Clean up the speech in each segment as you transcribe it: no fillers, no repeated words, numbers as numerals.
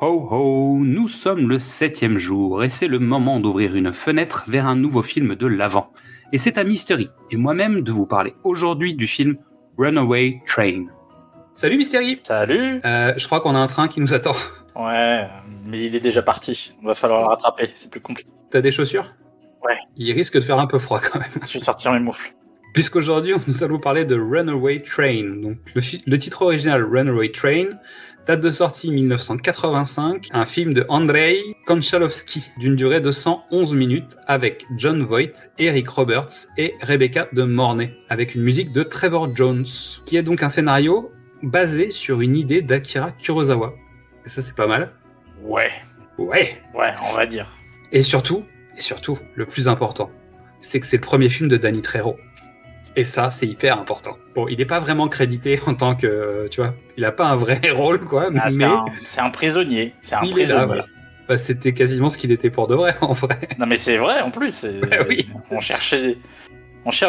ho ho, nous sommes le 7e jour et c'est le moment d'ouvrir une fenêtre vers un nouveau film de l'Avent. Et c'est à Mystery et moi-même de vous parler aujourd'hui du film Runaway Train. Salut Mystery. Salut. Je crois qu'on a un train qui nous attend. Ouais, mais il est déjà parti. Il va falloir le rattraper, c'est plus compliqué. T'as des chaussures ? Ouais. Il risque de faire un peu froid quand même. Je vais sortir mes moufles. Puisqu'aujourd'hui, nous allons parler de Runaway Train. Donc, le titre original Runaway Train, date de sortie 1985, un film de Andrzej Konchalovsky d'une durée de 111 minutes avec Jon Voight, Eric Roberts et Rebecca de Mornay, avec une musique de Trevor Jones, qui est donc un scénario basé sur une idée d'Akira Kurosawa. Et ça, c'est pas mal. Ouais, on va dire. Et surtout, le plus important, c'est que c'est le premier film de Danny Trejo. Et ça, c'est hyper important. Bon, il n'est pas vraiment crédité en tant que, tu vois, il n'a pas un vrai rôle, quoi. Ah, mais c'est un prisonnier. C'est un il prisonnier. est là, voilà. Bah, c'était quasiment ce qu'il était pour de vrai, en vrai. Non, mais c'est vrai en plus. Oui. On cherche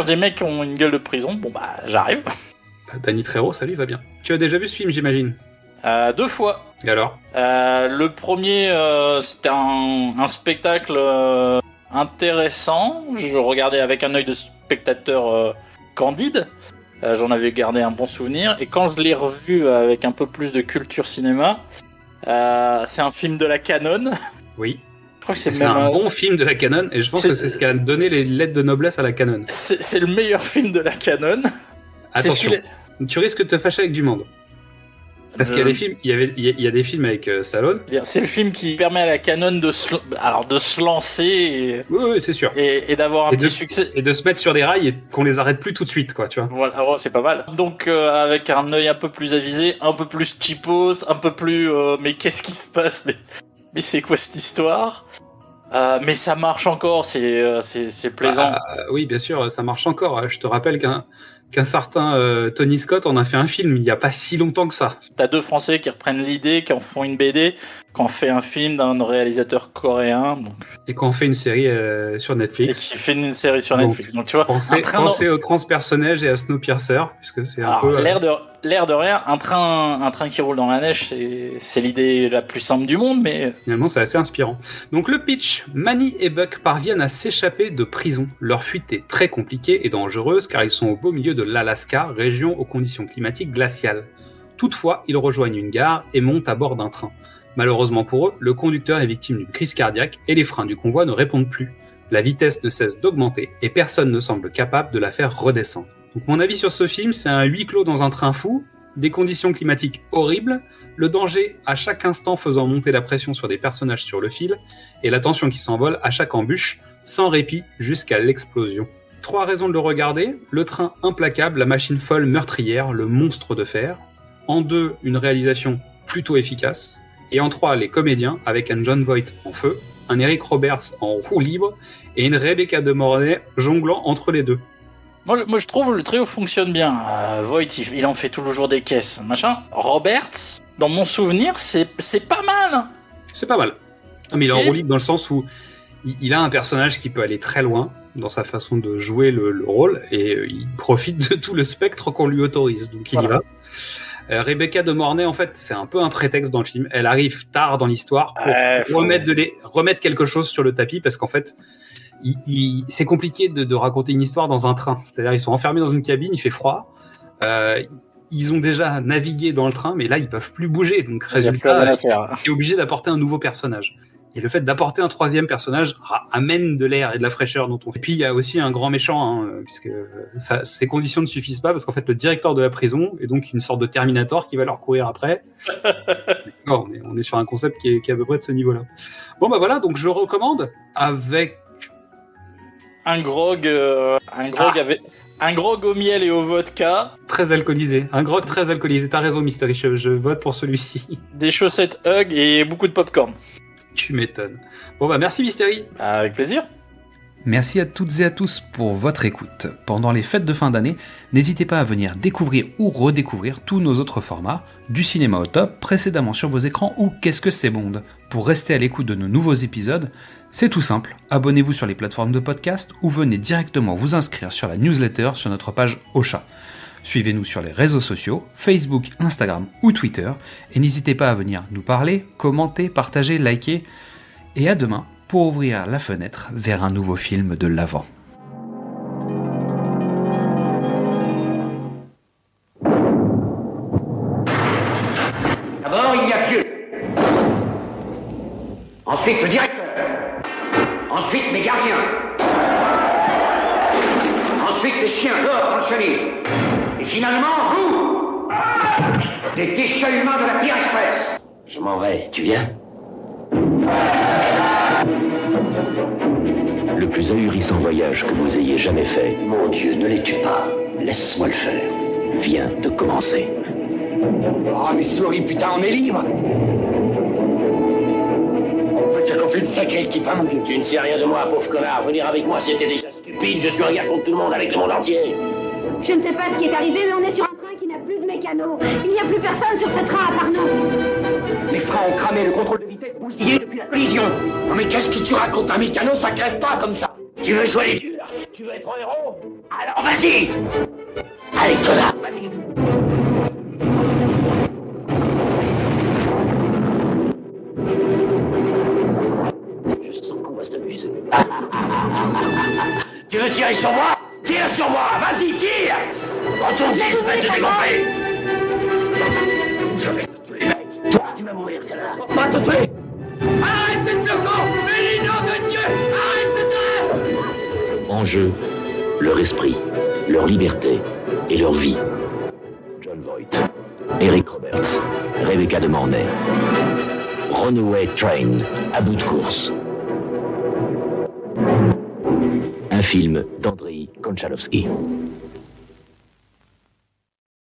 des mecs qui ont une gueule de prison. Bon, bah, j'arrive. Bah, Danny Trejo, ça lui va bien. Tu as déjà vu ce film, j'imagine ? 2 fois. Et alors ? Le premier, c'était un spectacle intéressant. Je le regardais avec un œil de spectateur candide. J'en avais gardé un bon souvenir. Et quand je l'ai revu avec un peu plus de culture cinéma, c'est un film de la Canon. Oui. Je crois que c'est même un bon film de la Canon, et je pense que c'est ce qui a donné les lettres de noblesse à la Canon. C'est le meilleur film de la Canon. Attention, tu risques de te fâcher avec du monde. Parce qu'il y a des films, il y a des films avec Stallone. C'est le film qui permet à la Canon de se lancer oui, c'est sûr. Et d'avoir un petit succès. Et de se mettre sur des rails et qu'on les arrête plus tout de suite, quoi, tu vois. Voilà, c'est pas mal. Donc, avec un œil un peu plus avisé, un peu plus cheapos, un peu plus mais qu'est-ce qui se passe, mais c'est quoi cette histoire? Mais ça marche encore, c'est plaisant. Oui, bien sûr, ça marche encore. Je te rappelle qu'un certain Tony Scott en a fait un film il n'y a pas si longtemps que ça. T'as 2 Français qui reprennent l'idée, qui en font une BD, qui en fait un film d'un réalisateur coréen. Donc... Et qui en fait une série sur Netflix. Et qui fait une série sur Netflix. Donc tu vois, pensez au transpersonnage et à Snowpiercer, puisque c'est un peu... L'air de rien, un train qui roule dans la neige, c'est l'idée la plus simple du monde, mais... Finalement, c'est assez inspirant. Donc le pitch, Manny et Buck parviennent à s'échapper de prison. Leur fuite est très compliquée et dangereuse car ils sont au beau milieu de l'Alaska, région aux conditions climatiques glaciales. Toutefois, ils rejoignent une gare et montent à bord d'un train. Malheureusement pour eux, le conducteur est victime d'une crise cardiaque et les freins du convoi ne répondent plus. La vitesse ne cesse d'augmenter et personne ne semble capable de la faire redescendre. Donc mon avis sur ce film, c'est un huis clos dans un train fou, des conditions climatiques horribles, le danger à chaque instant faisant monter la pression sur des personnages sur le fil, et la tension qui s'envole à chaque embûche, sans répit jusqu'à l'explosion. 3 raisons de le regarder: le train implacable, la machine folle meurtrière, le monstre de fer. En 2, une réalisation plutôt efficace. Et en 3, les comédiens, avec un Jon Voight en feu, un Eric Roberts en roue libre, et une Rebecca de Mornay jonglant entre les deux. Moi, je trouve le trio fonctionne bien. Voight, il en fait toujours des caisses, machin. Roberts, dans mon souvenir, c'est pas mal. C'est pas mal. Non, mais il est en roue libre dans le sens où il a un personnage qui peut aller très loin dans sa façon de jouer le rôle, et il profite de tout le spectre qu'on lui autorise. Donc il y va. Rebecca de Mornay, en fait, c'est un peu un prétexte dans le film. Elle arrive tard dans l'histoire pour remettre quelque chose sur le tapis, parce qu'en fait, c'est compliqué de raconter une histoire dans un train. C'est-à-dire, ils sont enfermés dans une cabine, il fait froid. Ils ont déjà navigué dans le train, mais là, ils peuvent plus bouger. Donc, résultat, ils sont obligés d'apporter un nouveau personnage. Et le fait d'apporter un 3e personnage amène de l'air et de la fraîcheur dont on fait. Et puis, il y a aussi un grand méchant, puisque ces conditions ne suffisent pas, parce qu'en fait, le directeur de la prison est donc une sorte de Terminator qui va leur courir après. Non, on est sur un concept qui est à peu près de ce niveau-là. Bon, bah voilà, donc je recommande avec un grog au miel et au vodka. Très alcoolisé. Un grog très alcoolisé. T'as raison, Mystery. Je vote pour celui-ci. Des chaussettes Hug et beaucoup de popcorn. Tu m'étonnes. Bon bah merci, Mystery. Avec plaisir. Merci à toutes et à tous pour votre écoute. Pendant les fêtes de fin d'année, n'hésitez pas à venir découvrir ou redécouvrir tous nos autres formats, du cinéma au top, précédemment sur vos écrans ou Qu'est-ce que c'est Bond. Pour rester à l'écoute de nos nouveaux épisodes, c'est tout simple, abonnez-vous sur les plateformes de podcast ou venez directement vous inscrire sur la newsletter sur notre page Ocha. Suivez-nous sur les réseaux sociaux, Facebook, Instagram ou Twitter, et n'hésitez pas à venir nous parler, commenter, partager, liker, et à demain pour ouvrir la fenêtre vers un nouveau film de l'Avent. D'abord, il y a Dieu. Ensuite, le directeur. Ensuite, mes gardiens. Ensuite, les chiens dehors dans le chenil. Et finalement, vous, des déchets humains de la pire espèce. Je m'en vais. Tu viens? Le plus ahurissant voyage que vous ayez jamais fait Mon Dieu, ne les tue pas. Laisse-moi le faire. vient de commencer. Oh, mais souris, putain, on est libre. On peut dire qu'on fait une sacrée équipe, hein, mon vieux. Tu ne sais rien de moi, pauvre connard. Venir avec moi, c'était déjà stupide. Je suis un gars contre tout le monde, avec le monde entier. Je ne sais pas ce qui est arrivé, mais on est sur un train qui n'a plus de mécano. Il n'y a plus personne sur ce train à part nous. Les freins ont cramé, le contrôle de vitesse bousillé depuis la collision. Non mais qu'est-ce que tu racontes? Un mécano, ça crève pas comme ça. Tu veux jouer les durs? Tu veux être un héros? Alors vas-y! Allez, connard, vas-y! Je sens qu'on va s'amuser. Tu veux tirer sur moi? Tire sur moi! Vas-y, tire! Retourne-y, espèce de dégonflé! Je vais te tuer, mec! Toi, tu vas mourir, connard! On va te tuer! Arrête cette loco! Mais nom de Dieu! Arrête cette... En jeu, leur esprit, leur liberté et leur vie. John Voight, Eric Roberts, Rebecca de Mornay. Runaway Train, à bout de course. Un film d'Andrei Konchalovsky.